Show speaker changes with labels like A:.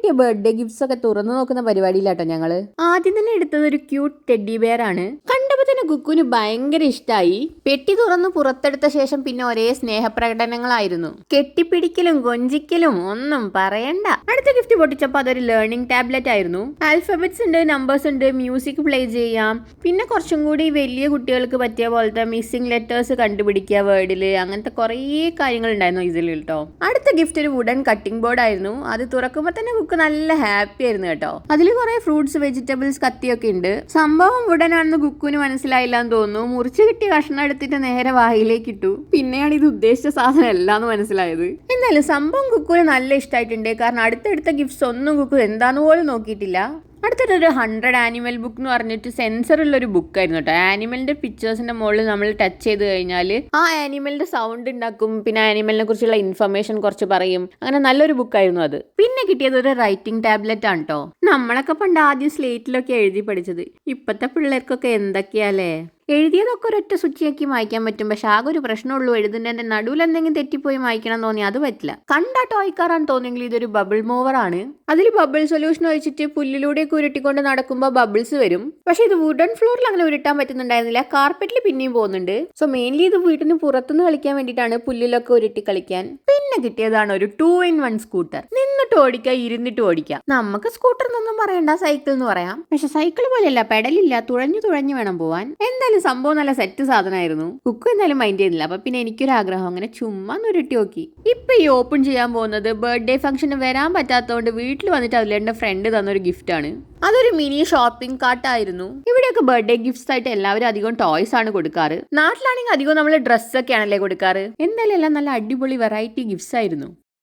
A: കിട്ടിയ birthday gifts ഒക്കെ തുറന്നു നോക്കുന്ന പരിപാടിയിലാട്ടോ ഞങ്ങള്. ആദ്യം തന്നെ എടുത്തത് ഒരു ക്യൂട്ട് ടെഡി ബെയർ ആണ്. കണ്ടപ്പോ തന്നെ കുക്കുവിന് ഭയങ്കര ഇഷ്ടായി. പെട്ടി തുറന്ന് പുറത്തെടുത്ത ശേഷം പിന്നെ ഒരേ സ്നേഹപ്രകടനങ്ങളായിരുന്നു. കെട്ടിപ്പിടിക്കലും കൊഞ്ചിക്കലും ഒന്നും പറയണ്ട. അടുത്ത ഗിഫ്റ്റ് പൊട്ടിച്ചപ്പോ അതൊരു ലേണിംഗ് ടാബ്ലറ്റ് ആയിരുന്നു. ആൽഫബറ്റ്സ് ഉണ്ട്, നമ്പേഴ്സ് ഉണ്ട്, മ്യൂസിക് പ്ലേ ചെയ്യാം. പിന്നെ കുറച്ചും കൂടി വലിയ കുട്ടികൾക്ക് പറ്റിയ പോലത്തെ മിസ്സിംഗ് ലെറ്റേഴ്സ് കണ്ടുപിടിക്കുക വേർഡില്, അങ്ങനത്തെ കുറേ കാര്യങ്ങൾ ഉണ്ടായിരുന്നു ഇതിൽ കേട്ടോ. അടുത്ത ഗിഫ്റ്റ് ഒരു വുഡൻ കട്ടിംഗ് ബോർഡ് ആയിരുന്നു. അത് തുറക്കുമ്പോ തന്നെ കുക്ക് നല്ല ഹാപ്പി ആയിരുന്നു കേട്ടോ. അതിൽ കുറെ ഫ്രൂട്ട്സ്, വെജിറ്റബിൾസ്, കത്തിയൊക്കെ ഉണ്ട്. സംഭവം വുഡൻ ആണെന്ന് കുക്കുവിന് മനസ്സിലായില്ല എന്ന് തോന്നുന്നു. മുറിച്ച് കിട്ടിയ കഷ്ണം എടുത്തിട്ട് നേരെ വായിലേക്ക് ഇട്ടു. പിന്നെയാണ് ഇത് ഉദ്ദേശിച്ച സാധനം അല്ലാന്ന് മനസ്സിലായത്. എന്നാലും സംഭവം കുക്കുവിന് നല്ല ഇഷ്ടമായിട്ടുണ്ട്. കാരണം അടുത്തടുത്ത ഗിഫ്റ്റ്സ് ഒന്നും കുക്കു എന്താന്ന് പോലും നോക്കിയിട്ടില്ല. അടുത്തൊരു 100 ആനിമൽ ബുക്ക് എന്ന് പറഞ്ഞിട്ട് സെൻസർ ഉള്ള ഒരു ബുക്കായിരുന്നു കേട്ടോ. ആനിമലിന്റെ പിക്ചേഴ്സിന്റെ മുകളിൽ നമ്മൾ ടച്ച് ചെയ്ത് കഴിഞ്ഞാൽ ആ ആനിമലിന്റെ സൗണ്ട് ഉണ്ടാക്കും. പിന്നെ ആനിമലിനെ കുറിച്ചുള്ള ഇൻഫർമേഷൻ കുറച്ച് പറയും. അങ്ങനെ നല്ലൊരു ബുക്കായിരുന്നു അത്. പിന്നെ കിട്ടിയത് ഒരു റൈറ്റിംഗ് ടാബ്ലറ്റ് ആണ് കേട്ടോ. നമ്മളൊക്കെ പണ്ട് ആദ്യം സ്ലേറ്റിലൊക്കെ എഴുതി പഠിച്ചത്. ഇപ്പത്തെ പിള്ളേർക്കൊക്കെ എന്തൊക്കെയാലേ. എഴുതിയതൊക്കെ ഒരൊറ്റ സ്വിച്ചിയാക്കി മായ്ക്കാൻ പറ്റും. പക്ഷെ ആകെ ഒരു പ്രശ്നമുള്ളൂ, എഴുതുന്നതിന്റെ നടുവിൽ എന്തെങ്കിലും തെറ്റിപ്പോയി മായ്ക്കണം തോന്നി അത് പറ്റില്ല. കണ്ടാ ടോയ്ക്കാറാണ് തോന്നിയെങ്കിൽ ഇതൊരു ബബിൾ മൂവർ ആണ്. അതിൽ ബബിൾ സൊല്യൂഷൻ ഒഴിച്ചിട്ട് പുല്ലിലൂടെയൊക്കെ ഉരുട്ടിക്കൊണ്ട് നടക്കുമ്പോൾ ബബിൾസ് വരും. പക്ഷെ ഇത് വുഡൻ ഫ്ലോറിൽ അങ്ങനെ ഉരുട്ടാൻ പറ്റുന്നുണ്ടായിരുന്നില്ല. കാർപ്പറ്റിൽ പിന്നെയും പോകുന്നുണ്ട്. സോ മെയിൻലി ഇത് വീട്ടിന് പുറത്തുനിന്ന് കളിക്കാൻ വേണ്ടിയിട്ടാണ്, പുല്ലിലൊക്കെ ഉരുട്ടി കളിക്കാൻ. പിന്നെ കിട്ടിയതാണ് ഒരു 2-in-1 സ്കൂട്ടർ. നിന്നിട്ട് ഓടിക്കാം, ഇരുന്നിട്ട് ഓടിക്കാം. നമുക്ക് സ്കൂട്ടർ എന്നൊന്നും പറയണ്ട, സൈക്കിൾ എന്ന് പറയാം. പക്ഷെ സൈക്കിൾ പോലെയല്ല, പെഡലില്ല, തുഴഞ്ഞു വേണം പോവാൻ. എന്തായാലും സംഭവം നല്ല സെറ്റ് സാധനമായിരുന്നു. കുക്ക് എന്തായാലും മൈൻഡ് ചെയ്യുന്നില്ല. അപ്പൊ പിന്നെ എനിക്കൊരാഗ്രഹം, അങ്ങനെ ചുമ്മാ ഉരുട്ടി നോക്കി. ഇപ്പൊ ഈ ഓപ്പൺ ചെയ്യാൻ പോകുന്നത് ബർത്ത്ഡേ ഫംഗ്ഷന് വരാൻ പറ്റാത്തതുകൊണ്ട് വീട്ടിൽ വന്നിട്ട് അതിൽ എന്റെ ഫ്രണ്ട് തന്നൊരു ഗിഫ്റ്റ് ആണ്. അതൊരു മിനി ഷോപ്പിംഗ് കാർട്ടായിരുന്നു. ഇവിടെയൊക്കെ ബർത്ത്ഡേ ഗിഫ്റ്റ്സ് ആയിട്ട് എല്ലാവരും അധികം ടോയ്സ് ആണ് കൊടുക്കാറ്. നാട്ടിലാണെങ്കിൽ അധികം നമ്മൾ ഡ്രസ്സൊക്കെ ആണല്ലേ കൊടുക്കാറ്. എന്തായാലും എല്ലാം നല്ല അടിപൊളി വെറൈറ്റി ഗിഫ്റ്റ്സ് ആയിരുന്നു.